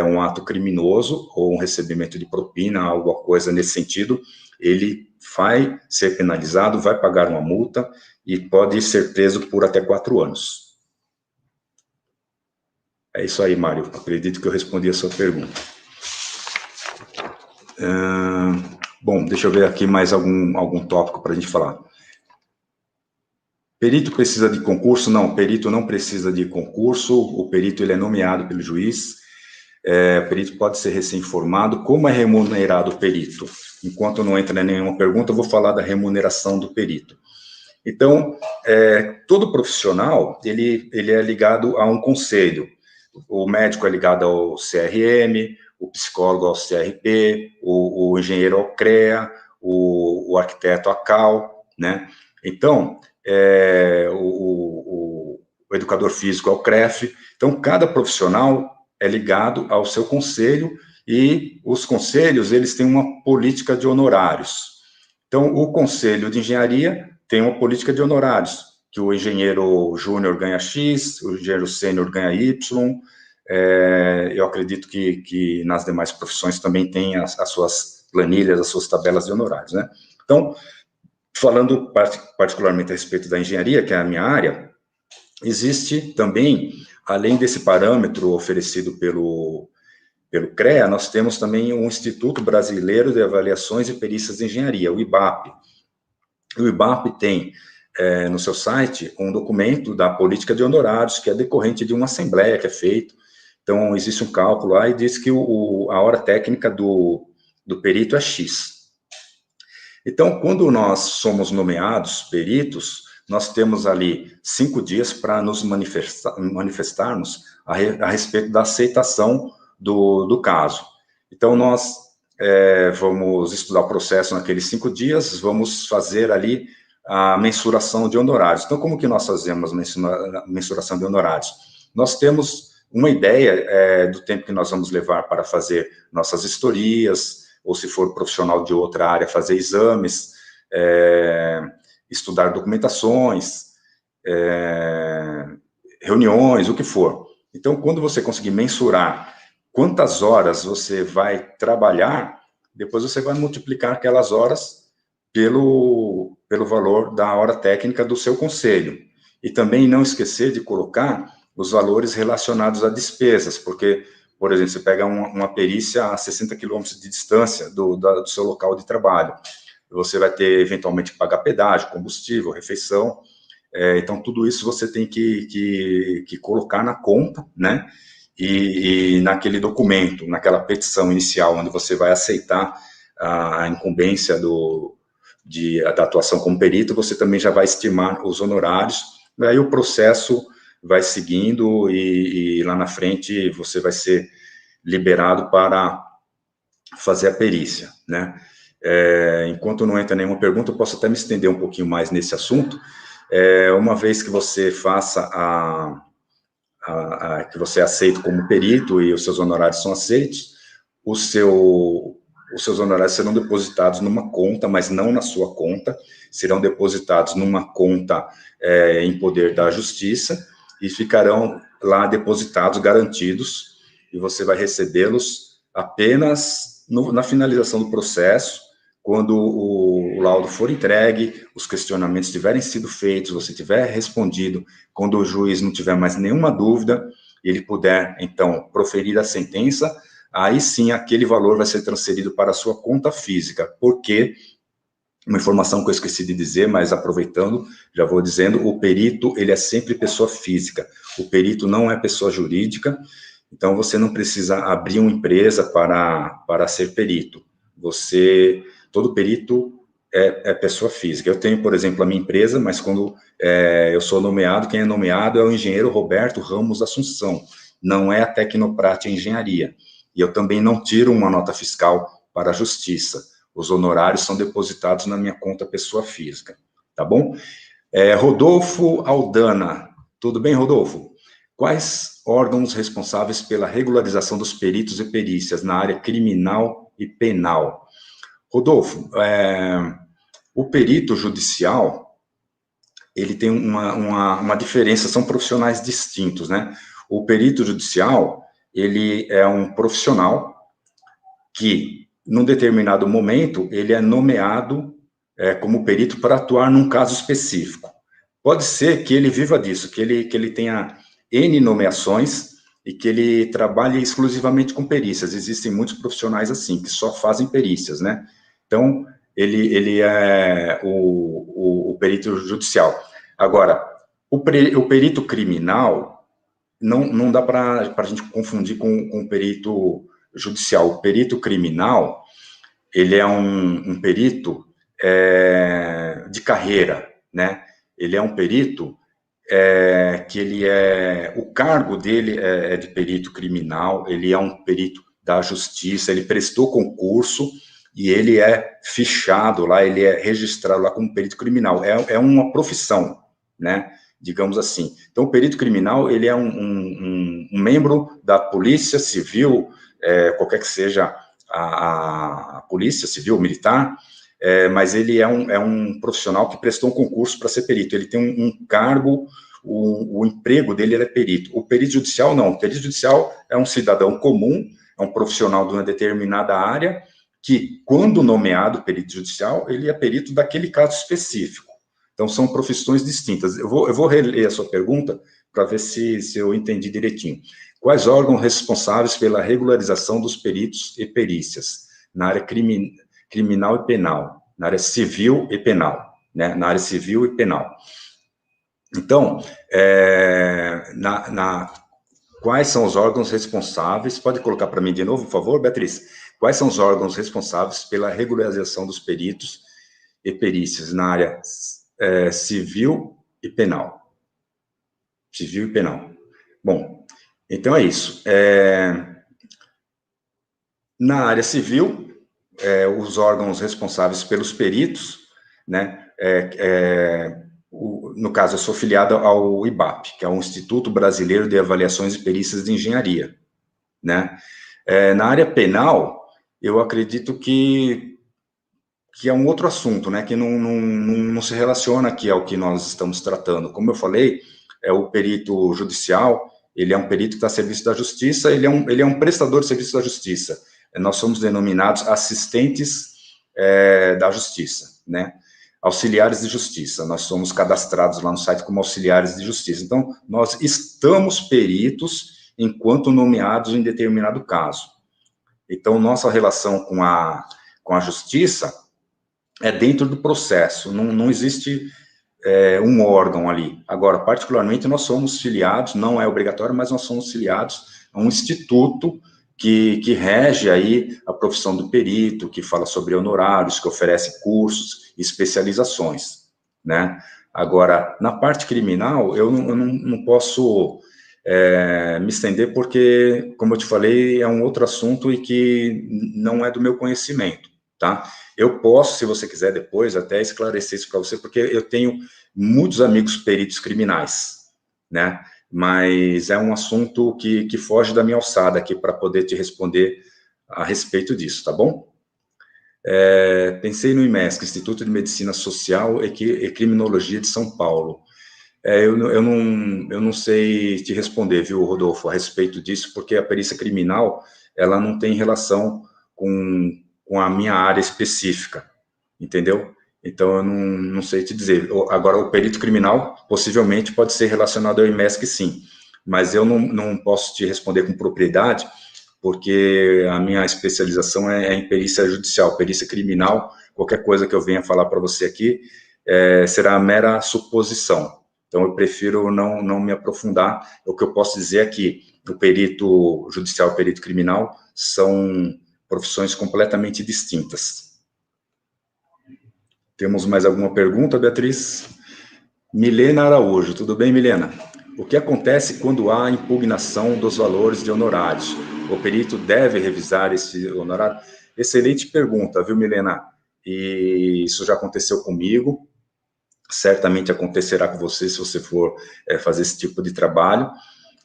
um ato criminoso ou um recebimento de propina, alguma coisa nesse sentido, ele vai ser penalizado, vai pagar uma multa e pode ser preso por até 4 anos. É isso aí, Mário. Acredito que eu respondi a sua pergunta. Bom, deixa eu ver aqui mais algum tópico para a gente falar. Perito precisa de concurso? Não, perito não precisa de concurso. O perito ele é nomeado pelo juiz. O perito pode ser recém-formado. Como é remunerado o perito? Enquanto não entra nenhuma pergunta, eu vou falar da remuneração do perito. Então, todo profissional, ele é ligado a um conselho. O médico é ligado ao CRM, o psicólogo ao CRP, o engenheiro ao CREA, o arquiteto à CAL, né? Então, o educador físico ao CREF. Então, cada profissional é ligado ao seu conselho E os conselhos, eles têm uma política de honorários. Então, o Conselho de Engenharia tem uma política de honorários, que o engenheiro júnior ganha X, o engenheiro sênior ganha Y. Eu acredito que nas demais profissões também tem as suas planilhas, as suas tabelas de honorários, né? Então, falando particularmente a respeito da engenharia, que é a minha área, existe também, além desse parâmetro oferecido pelo CREA, nós temos também um Instituto Brasileiro de Avaliações e Perícias de Engenharia, o IBAP. O IBAP tem no seu site um documento da política de honorários, que é decorrente de uma assembleia que é feita. Então, existe um cálculo lá e diz que a hora técnica do perito é X. Então, quando nós somos nomeados peritos, nós temos ali 5 dias para nos manifestarmos a respeito da aceitação do caso. Então, nós vamos estudar o processo naqueles 5 dias, vamos fazer ali a mensuração de honorários. Então, como que nós fazemos a mensuração de honorários? Nós temos uma ideia do tempo que nós vamos levar para fazer nossas vistorias, ou se for profissional de outra área, fazer exames, estudar documentações, reuniões, o que for. Então, quando você conseguir mensurar quantas horas você vai trabalhar, depois você vai multiplicar aquelas horas pelo valor da hora técnica do seu conselho. E também não esquecer de colocar os valores relacionados a despesas, porque, por exemplo, você pega uma perícia a 60 quilômetros de distância do seu local de trabalho. Você vai ter, eventualmente, que pagar pedágio, combustível, refeição. Então, tudo isso você tem que colocar na conta, né? E naquele documento, naquela petição inicial, onde você vai aceitar a incumbência da atuação como perito, você também já vai estimar os honorários, aí o processo vai seguindo e lá na frente você vai ser liberado para fazer a perícia, né? Enquanto não entra nenhuma pergunta, eu posso até me estender um pouquinho mais nesse assunto. Uma vez que você faça que você é aceito como perito e os seus honorários são aceitos, os seus honorários serão depositados numa conta, mas não na sua conta, serão depositados numa conta em poder da Justiça e ficarão lá depositados, garantidos, e você vai recebê-los apenas na finalização do processo, quando o laudo for entregue, os questionamentos tiverem sido feitos, você tiver respondido, quando o juiz não tiver mais nenhuma dúvida, ele puder, então, proferir a sentença, aí sim, aquele valor vai ser transferido para a sua conta física, porque, uma informação que eu esqueci de dizer, mas aproveitando, já vou dizendo, o perito, ele é sempre pessoa física, o perito não é pessoa jurídica, então você não precisa abrir uma empresa para ser perito, todo perito é pessoa física. Eu tenho, por exemplo, a minha empresa, mas quando eu sou nomeado, quem é nomeado é o engenheiro Roberto Ramos Assunção, não é a Tecnoprate Engenharia. E eu também não tiro uma nota fiscal para a Justiça. Os honorários são depositados na minha conta pessoa física, tá bom? Rodolfo Aldana, tudo bem, Rodolfo? Quais órgãos responsáveis pela regularização dos peritos e perícias na área criminal e penal? Rodolfo, o perito judicial, ele tem uma diferença, são profissionais distintos, né? O perito judicial, ele é um profissional que, num determinado momento, ele é nomeado como perito para atuar num caso específico. Pode ser que ele viva disso, que ele tenha N nomeações e que ele trabalhe exclusivamente com perícias. Existem muitos profissionais assim, que só fazem perícias, né? Então, ele é o perito judicial. Agora, o perito criminal, não dá para a gente confundir com o perito judicial. O perito criminal, ele é um perito de carreira, né? Ele é um perito que o cargo dele é de perito criminal, ele é um perito da justiça, ele prestou concurso e ele é fichado lá, ele é registrado lá como perito criminal. É uma profissão, né? Digamos assim. Então, o perito criminal, ele é um membro da Polícia Civil qualquer que seja a polícia civil, militar, mas ele é um profissional que prestou um concurso para ser perito, ele tem um cargo, o emprego dele é perito. O perito judicial, não. O perito judicial é um cidadão comum, é um profissional de uma determinada área, que, quando nomeado perito judicial, ele é perito daquele caso específico. Então, são profissões distintas. Eu vou reler a sua pergunta para ver se eu entendi direitinho. Quais órgãos responsáveis pela regularização dos peritos e perícias na área criminal e penal, na área civil e penal, né? Na área civil e penal. Então, quais são os órgãos responsáveis? Pode colocar para mim de novo, por favor, Beatriz? Quais são os órgãos responsáveis pela regularização dos peritos e perícias na área civil e penal? Civil e penal. Bom, então é isso. Na área civil, os órgãos responsáveis pelos peritos, né? No caso, eu sou filiado ao IBAP, que é o Instituto Brasileiro de Avaliações e Perícias de Engenharia, né? Na área penal, eu acredito que é um outro assunto, né? Que não se relaciona aqui ao que nós estamos tratando. Como eu falei, o perito judicial, ele é um perito que está a serviço da justiça, ele é um prestador de serviço da justiça. Nós somos denominados assistentes da justiça, né? Auxiliares de justiça, nós somos cadastrados lá no site como auxiliares de justiça. Então, nós estamos peritos enquanto nomeados em determinado caso. Então, nossa relação com a justiça é dentro do processo, não existe um órgão ali. Agora, particularmente, nós somos filiados, não é obrigatório, mas nós somos filiados a um instituto que rege aí a profissão do perito, que fala sobre honorários, que oferece cursos, especializações, né? Agora, na parte criminal, eu não posso me estender porque, como eu te falei, é um outro assunto e que não é do meu conhecimento, tá? Eu posso, se você quiser depois, até esclarecer isso para você, porque eu tenho muitos amigos peritos criminais, né? Mas é um assunto que foge da minha alçada aqui para poder te responder a respeito disso, tá bom? Pensei no IMESC, Instituto de Medicina Social e Criminologia de São Paulo. Eu não sei te responder, viu, Rodolfo, a respeito disso, porque a perícia criminal, ela não tem relação com a minha área específica, entendeu? Então, eu não sei te dizer. Agora, o perito criminal, possivelmente, pode ser relacionado ao IMESC, sim, mas eu não posso te responder com propriedade, porque a minha especialização é em perícia judicial, perícia criminal, qualquer coisa que eu venha falar para você aqui, será mera suposição. Então, eu prefiro não me aprofundar. O que eu posso dizer é que o perito judicial e o perito criminal são profissões completamente distintas. Temos mais alguma pergunta, Beatriz? Milena Araújo, tudo bem, Milena? O que acontece quando há impugnação dos valores de honorários? O perito deve revisar esse honorário? Excelente pergunta, viu, Milena? E isso já aconteceu comigo, certamente acontecerá com você se você for fazer esse tipo de trabalho,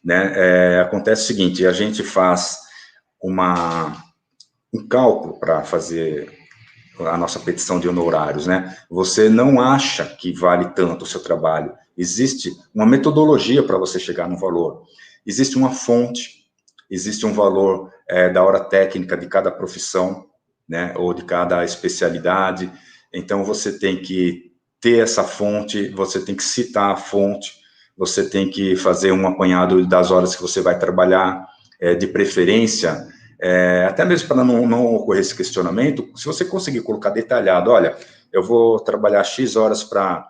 né? Acontece o seguinte, a gente faz um cálculo para fazer a nossa petição de honorários, né? Você não acha que vale tanto o seu trabalho. Existe uma metodologia para você chegar no valor. Existe uma fonte, existe um valor da hora técnica de cada profissão, né? Ou de cada especialidade. Então, você tem que ter essa fonte, você tem que citar a fonte, você tem que fazer um apanhado das horas que você vai trabalhar, de preferência, até mesmo para não ocorrer esse questionamento, se você conseguir colocar detalhado, olha, eu vou trabalhar X horas para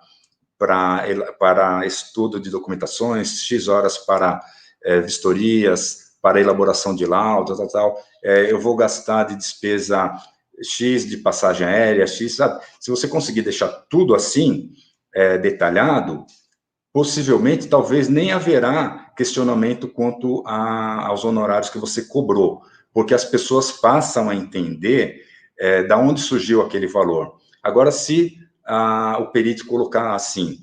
estudo de documentações, X horas para vistorias, para elaboração de laudos, eu vou gastar de despesa X de passagem aérea, X, sabe? Se você conseguir deixar tudo assim, detalhado, possivelmente, talvez nem haverá questionamento quanto aos honorários que você cobrou, porque as pessoas passam a entender da onde surgiu aquele valor. Agora, se o perito colocar assim,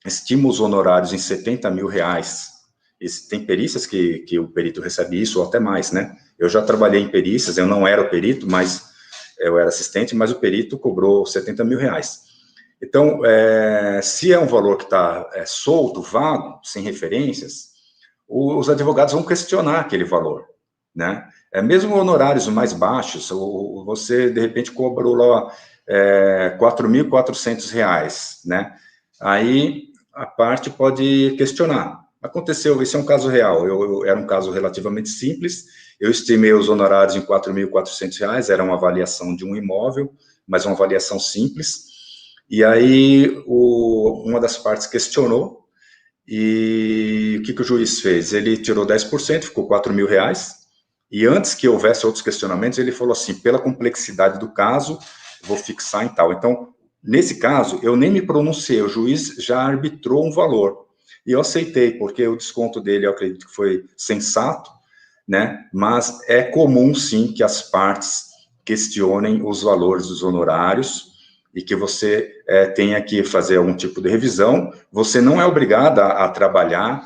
estima os honorários em R$70 mil, tem perícias que o perito recebe isso ou até mais, né? Eu já trabalhei em perícias, eu não era o perito, mas eu era assistente, mas o perito cobrou 70 mil reais. Então, se é um valor que está solto, vago, sem referências, os advogados vão questionar aquele valor, né? Mesmo honorários mais baixos, você, de repente, cobrou lá R$4.400, né? Aí, a parte pode questionar. Aconteceu, esse é um caso real, era um caso relativamente simples, eu estimei os honorários em R$4.400, era uma avaliação de um imóvel, mas uma avaliação simples, e aí uma das partes questionou, e o que o juiz fez? Ele tirou 10%, ficou R$4.000, e antes que houvesse outros questionamentos, ele falou assim, pela complexidade do caso, vou fixar em tal. Então, nesse caso, eu nem me pronunciei, o juiz já arbitrou um valor, e eu aceitei, porque o desconto dele, eu acredito que foi sensato, né? Mas é comum, sim, que as partes questionem os valores dos honorários, e que você tenha que fazer algum tipo de revisão. Você não é obrigado a trabalhar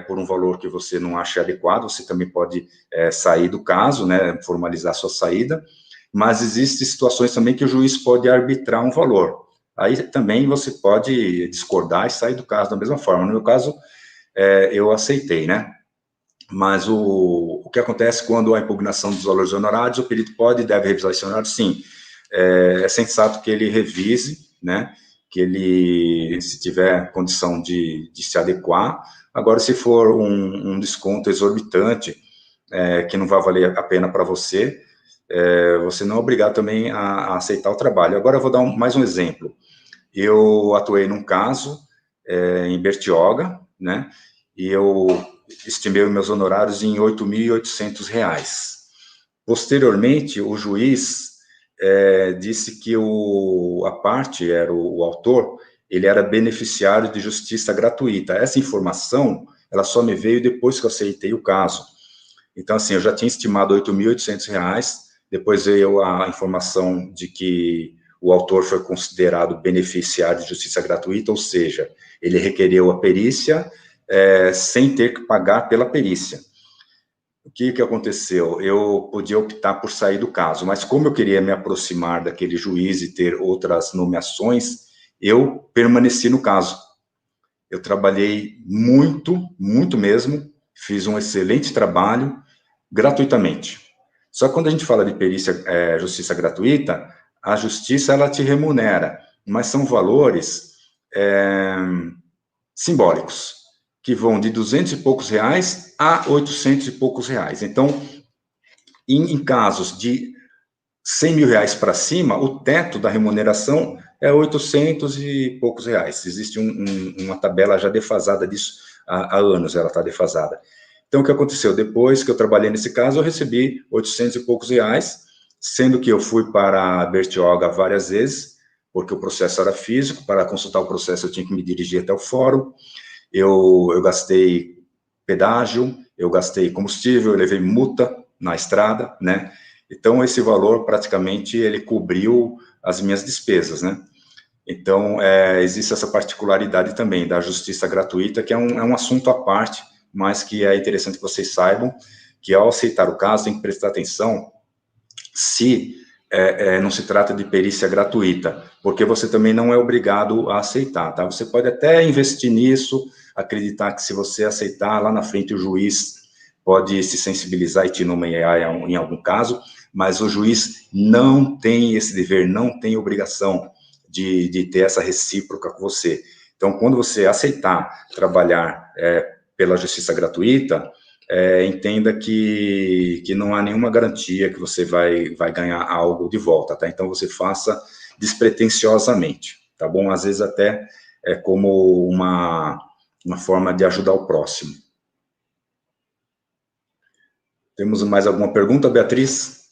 por um valor que você não acha adequado, você também pode sair do caso, né, formalizar sua saída, mas existem situações também que o juiz pode arbitrar um valor. Aí também você pode discordar e sair do caso da mesma forma. No meu caso, eu aceitei, né? Mas o que acontece quando há impugnação dos valores honorários, o perito pode e deve revisar esse honorário, sim. É sensato que ele revise, né, que ele, se tiver condição de se adequar. Agora, se for um desconto exorbitante, que não vai valer a pena para você, você não é obrigado também a aceitar o trabalho. Agora, eu vou dar mais um exemplo. Eu atuei num caso em Bertioga, né, e eu estimei meus honorários em R$8.800. Posteriormente, o juiz disse que a parte, era o autor, ele era beneficiário de justiça gratuita. Essa informação, ela só me veio depois que eu aceitei o caso. Então, assim, eu já tinha estimado R$8.800, depois veio a informação de que o autor foi considerado beneficiário de justiça gratuita, ou seja, ele requereu a perícia sem ter que pagar pela perícia. O que aconteceu? Eu podia optar por sair do caso, mas como eu queria me aproximar daquele juiz e ter outras nomeações, eu permaneci no caso. Eu trabalhei muito, muito mesmo, fiz um excelente trabalho, gratuitamente. Só que quando a gente fala de perícia, justiça gratuita, a justiça, ela te remunera, mas são valores simbólicos, que vão de R$200 e poucos a R$800 e poucos. Então, em casos de R$100 mil para cima, o teto da remuneração é R$800 e poucos. Existe uma tabela já defasada disso há anos, ela está defasada. Então, o que aconteceu? Depois que eu trabalhei nesse caso, eu recebi R$800 e poucos, sendo que eu fui para Bertioga várias vezes, porque o processo era físico, para consultar o processo eu tinha que me dirigir até o fórum, eu gastei pedágio, eu gastei combustível, eu levei multa na estrada, né? Então, esse valor, praticamente, ele cobriu as minhas despesas, né? Então, existe essa particularidade também da justiça gratuita, que é um assunto à parte, mas que é interessante que vocês saibam, que ao aceitar o caso, tem que prestar atenção se não se trata de perícia gratuita, porque você também não é obrigado a aceitar, tá? Você pode até investir nisso, acreditar que se você aceitar, lá na frente o juiz pode se sensibilizar e te nomear em algum caso, mas o juiz não tem esse dever, não tem obrigação de ter essa recíproca com você. Então, quando você aceitar trabalhar pela justiça gratuita, entenda que não há nenhuma garantia que você vai ganhar algo de volta, tá? Então, você faça despretensiosamente, tá bom? Às vezes até como uma forma de ajudar o próximo. Temos mais alguma pergunta, Beatriz?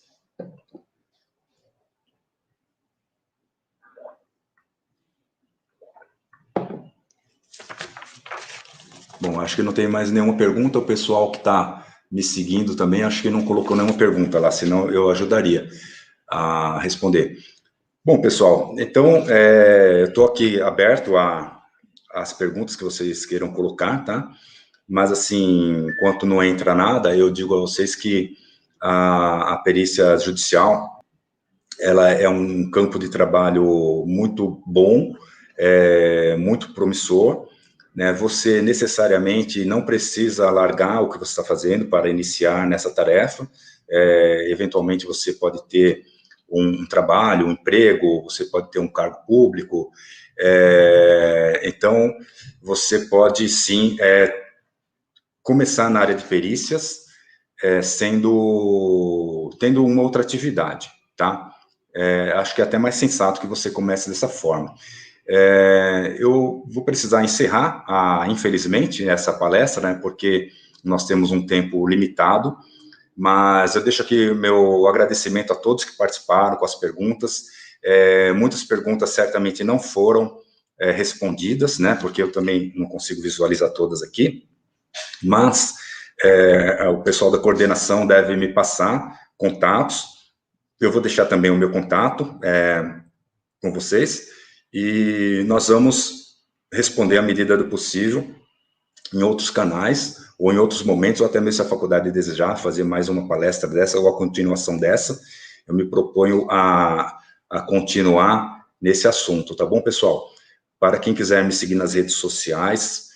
Bom, acho que não tem mais nenhuma pergunta. O pessoal que está me seguindo também, acho que não colocou nenhuma pergunta lá, senão eu ajudaria a responder. Bom, pessoal, então, eu estou aqui aberto às perguntas que vocês queiram colocar, tá? mas, assim, enquanto não entra nada, eu digo a vocês que a perícia judicial, ela é um campo de trabalho muito bom, muito promissor, né? Você necessariamente não precisa largar o que você está fazendo para iniciar nessa tarefa. Eventualmente você pode ter um trabalho, um emprego, você pode ter um cargo público, então você pode sim começar na área de perícias, tendo uma outra atividade, tá? Acho que é até mais sensato que você comece dessa forma. Eu vou precisar encerrar, infelizmente, essa palestra, né, porque nós temos um tempo limitado, mas eu deixo aqui o meu agradecimento a todos que participaram com as perguntas. Muitas perguntas certamente não foram respondidas, né, porque eu também não consigo visualizar todas aqui, mas o pessoal da coordenação deve me passar contatos. Eu vou deixar também o meu contato com vocês, e nós vamos responder à medida do possível em outros canais, ou em outros momentos, ou até mesmo se a faculdade desejar fazer mais uma palestra dessa, ou a continuação dessa, eu me proponho a continuar nesse assunto, tá bom, pessoal? Para quem quiser me seguir nas redes sociais,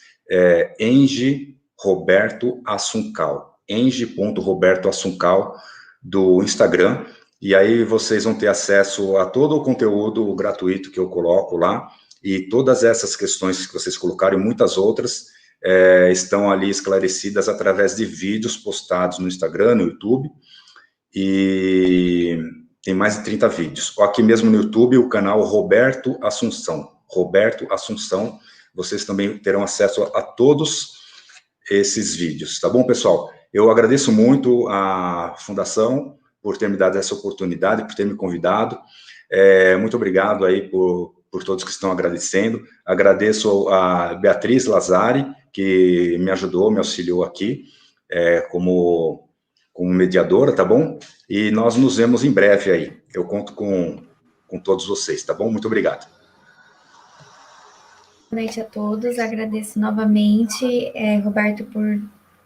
Enge Roberto Assuncal, enge.roberto Assuncal, do Instagram, e aí vocês vão ter acesso a todo o conteúdo gratuito que eu coloco lá, e todas essas questões que vocês colocaram, e muitas outras, estão ali esclarecidas através de vídeos postados no Instagram, no YouTube, e tem mais de 30 vídeos. Aqui mesmo no YouTube, o canal Roberto Assunção, vocês também terão acesso a todos esses vídeos, tá bom, pessoal? Eu agradeço muito à Fundação por ter me dado essa oportunidade, por ter me convidado. Muito obrigado aí por todos que estão agradecendo. Agradeço a Beatriz Lazari, que me ajudou, me auxiliou aqui, como mediadora, tá bom? E nós nos vemos em breve aí. Eu conto com todos vocês, tá bom? Muito obrigado. Boa noite a todos, agradeço novamente, Roberto, por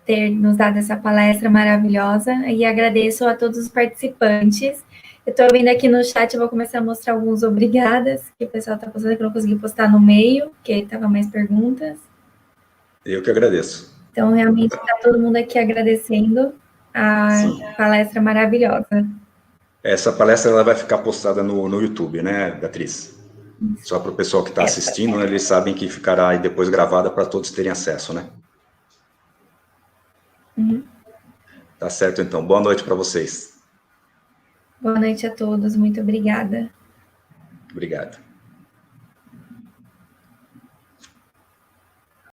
ter nos dado essa palestra maravilhosa, e agradeço a todos os participantes. Eu estou vendo aqui no chat, eu vou começar a mostrar alguns obrigadas, que o pessoal está postando, que eu não consegui postar no meio, porque estava mais perguntas. Eu que agradeço. Então, realmente, está todo mundo aqui agradecendo a palestra maravilhosa. Essa palestra ela vai ficar postada no YouTube, né, Beatriz? Só para o pessoal que está assistindo, né, eles sabem que ficará aí depois gravada para todos terem acesso, né? Uhum. Tá certo, então. Boa noite para vocês. Boa noite a todos. Muito obrigada. Obrigado.